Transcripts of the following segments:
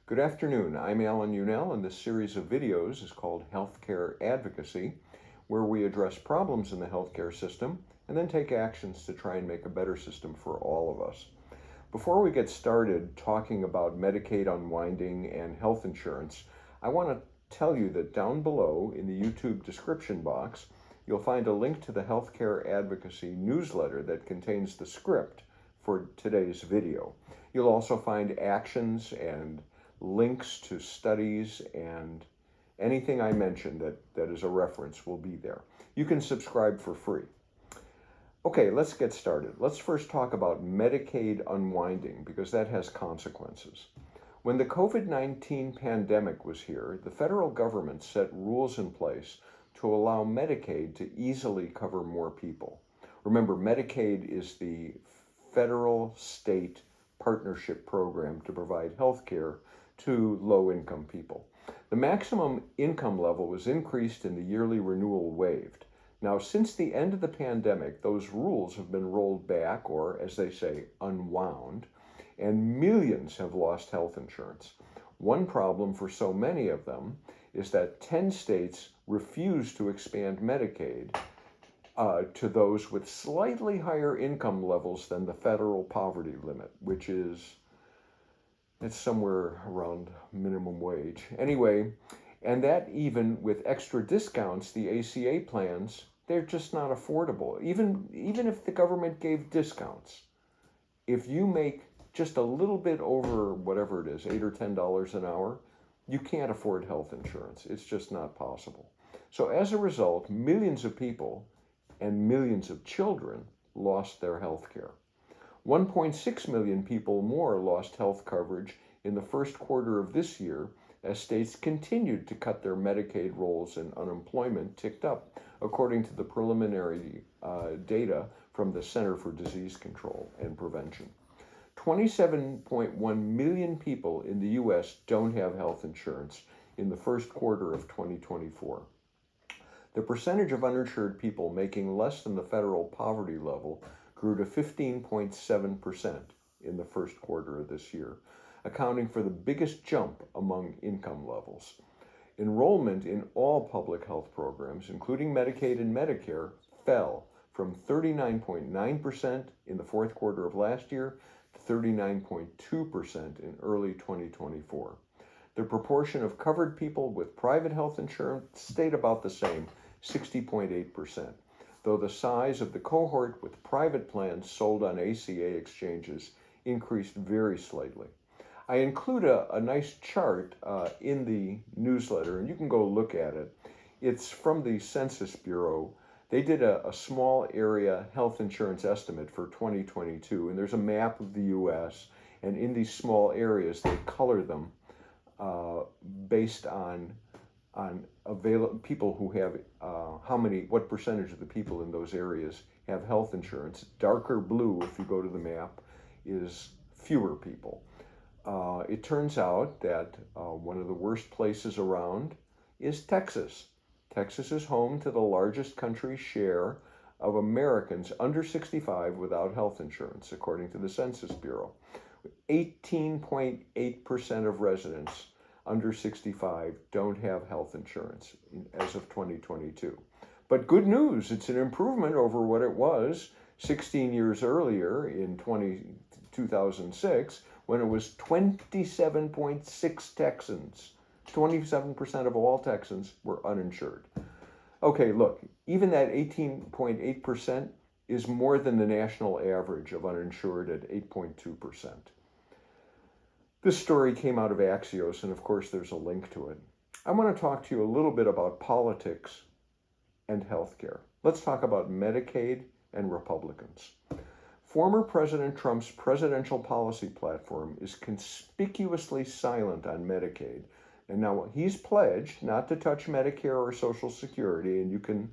Good afternoon. I'm Alan Unell, and this series of videos is called Healthcare Advocacy, where we address problems in the healthcare system and then take actions to try and make a better system for all of us. Before we get started talking about Medicaid unwinding and health insurance, I want to tell you that down below in the YouTube description box, you'll find a link to the Healthcare Advocacy newsletter that contains the script for today's video. You'll also find actions and links to studies, and anything I mentioned that is a reference will be there. You can subscribe for free. Okay, let's get started. Let's first talk about Medicaid unwinding, because that has consequences. When the COVID-19 pandemic was here, the federal government set rules in place to allow Medicaid to easily cover more people. Remember, Medicaid is the federal-state partnership program to provide health care to low-income people. The maximum income level was increased and the yearly renewal waived. Now, since the end of the pandemic, those rules have been rolled back, or as they say, unwound, and millions have lost health insurance. One problem for so many of them is that 10 states refuse to expand Medicaid to those with slightly higher income levels than the federal poverty limit, which is it's somewhere around minimum wage. Anyway, and that even with extra discounts, the ACA plans, they're just not affordable. Even if the government gave discounts, if you make just a little bit over whatever it is, $8 or $10 an hour, you can't afford health insurance. It's just not possible. So as a result, millions of people and millions of children lost their health care. 1.6 million people more lost health coverage in the first quarter of this year as states continued to cut their Medicaid rolls and unemployment ticked up, according to the preliminary data from the Center for Disease Control and Prevention. 27.1 million people in the U.S. don't have health insurance in the first quarter of 2024. The percentage of uninsured people making less than the federal poverty level grew to 15.7% in the first quarter of this year, accounting for the biggest jump among income levels. Enrollment in all public health programs, including Medicaid and Medicare, fell from 39.9% in the fourth quarter of last year to 39.2% in early 2024. The proportion of covered people with private health insurance stayed about the same, 60.8%. though the size of the cohort with private plans sold on ACA exchanges increased very slightly. I include a nice chart in the newsletter, and you can go look at it. It's from the Census Bureau. They did a small area health insurance estimate for 2022, and there's a map of the U.S., and in these small areas, they color them based on people who have what percentage of the people in those areas have health insurance. Darker blue, if you go to the map, is fewer people. It turns out that one of the worst places around is Texas. Texas is home to the largest country share of Americans under 65 without health insurance, according to the Census Bureau. 18.8% of residents under 65 don't have health insurance as of 2022. But good news, it's an improvement over what it was 16 years earlier in 2006, when it was 27.6 Texans. 27% of all Texans were uninsured. Okay, look, even that 18.8% is more than the national average of uninsured at 8.2%. This story came out of Axios, and of course there's a link to it. I want to talk to you a little bit about politics and healthcare. Let's talk about Medicaid and Republicans. Former President Trump's presidential policy platform is conspicuously silent on Medicaid, and now he's pledged not to touch Medicare or Social Security, and you can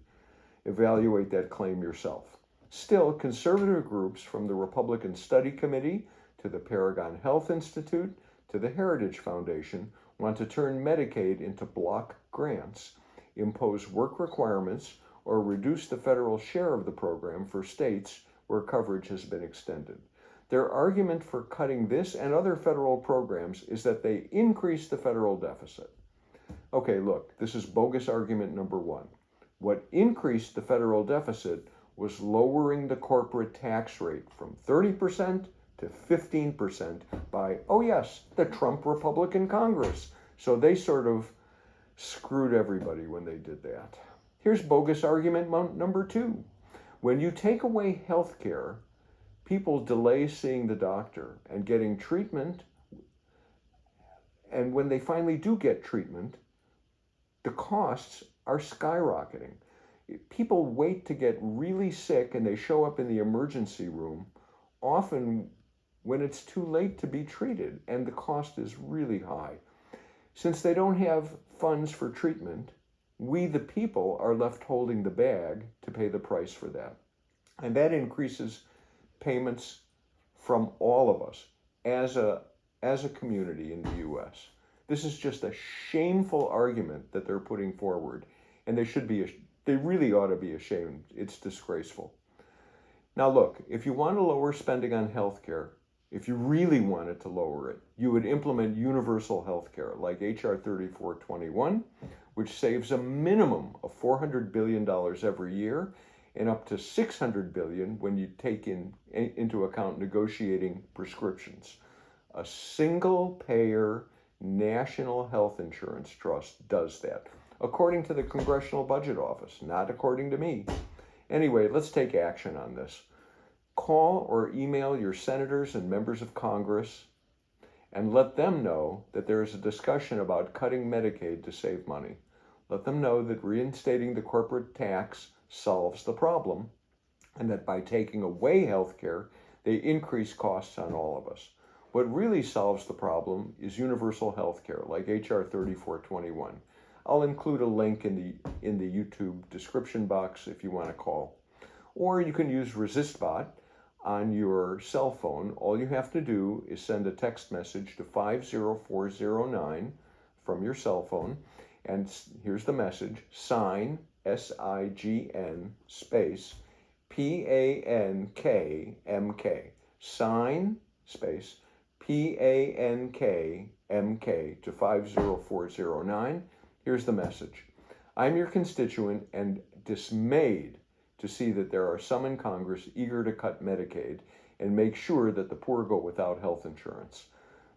evaluate that claim yourself. Still, conservative groups from the Republican Study Committee to the Paragon Health Institute to the Heritage Foundation want to turn Medicaid into block grants, impose work requirements, or reduce the federal share of the program for states where coverage has been extended. Their argument for cutting this and other federal programs is that they increase the federal deficit. Okay, look, this is bogus argument number one. What increased the federal deficit was lowering the corporate tax rate from 30% to 15% by, oh yes, the Trump Republican Congress. So they sort of screwed everybody when they did that. Here's bogus argument number two. When you take away health care, people delay seeing the doctor and getting treatment, and when they finally do get treatment, the costs are skyrocketing. People wait to get really sick and they show up in the emergency room, often when it's too late to be treated, and the cost is really high. Since they don't have funds for treatment, we, the people, are left holding the bag to pay the price for that. And that increases payments from all of us as a community in the U.S. This is just a shameful argument that they're putting forward, and they really ought to be ashamed. It's disgraceful. Now look, if you want to lower spending on health care, if you really wanted to lower it, you would implement universal health care like H.R. 3421, which saves a minimum of $400 billion every year and up to $600 billion when you take into account negotiating prescriptions. A single-payer national health insurance trust does that, according to the Congressional Budget Office, not according to me. Anyway, let's take action on this. Call or email your senators and members of Congress and let them know that there is a discussion about cutting Medicaid to save money. Let them know that reinstating the corporate tax solves the problem, and that by taking away health care, they increase costs on all of us. What really solves the problem is universal health care, like H.R. 3421. I'll include a link in the YouTube description box if you want to call. Or you can use ResistBot on your cell phone. All you have to do is send a text message to 50409 from your cell phone, and here's the message: sign, S-I-G-N, space, P-A-N-K-M-K. Sign, space, P-A-N-K-M-K to 50409. Here's the message. I'm your constituent and dismayed to see that there are some in Congress eager to cut Medicaid and make sure that the poor go without health insurance.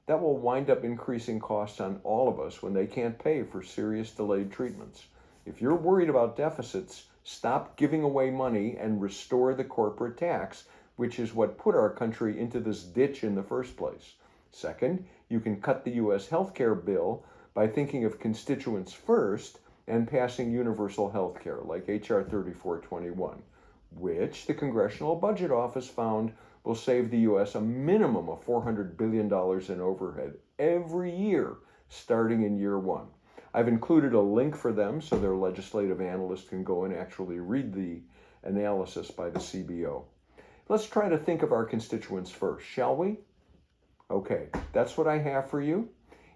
That will wind up increasing costs on all of us when they can't pay for serious delayed treatments. If you're worried about deficits, stop giving away money and restore the corporate tax, which is what put our country into this ditch in the first place. Second, you can cut the U.S. healthcare bill by thinking of constituents first and passing universal health care like H.R. 3421, which the Congressional Budget Office found will save the U.S. a minimum of $400 billion in overhead every year, starting in year one. I've included a link for them so their legislative analysts can go and actually read the analysis by the CBO. Let's try to think of our constituents first, shall we? Okay, that's what I have for you.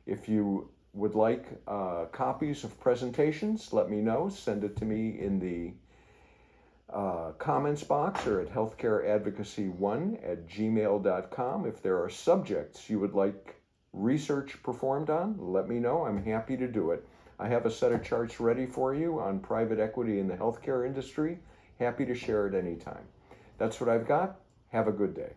If you would like copies of presentations, let me know. Send it to me in the comments box or at healthcareadvocacy1@gmail.com. If there are subjects you would like research performed on, let me know. I'm happy to do it. I have a set of charts ready for you on private equity in the healthcare industry. Happy to share it anytime. That's what I've got. Have a good day.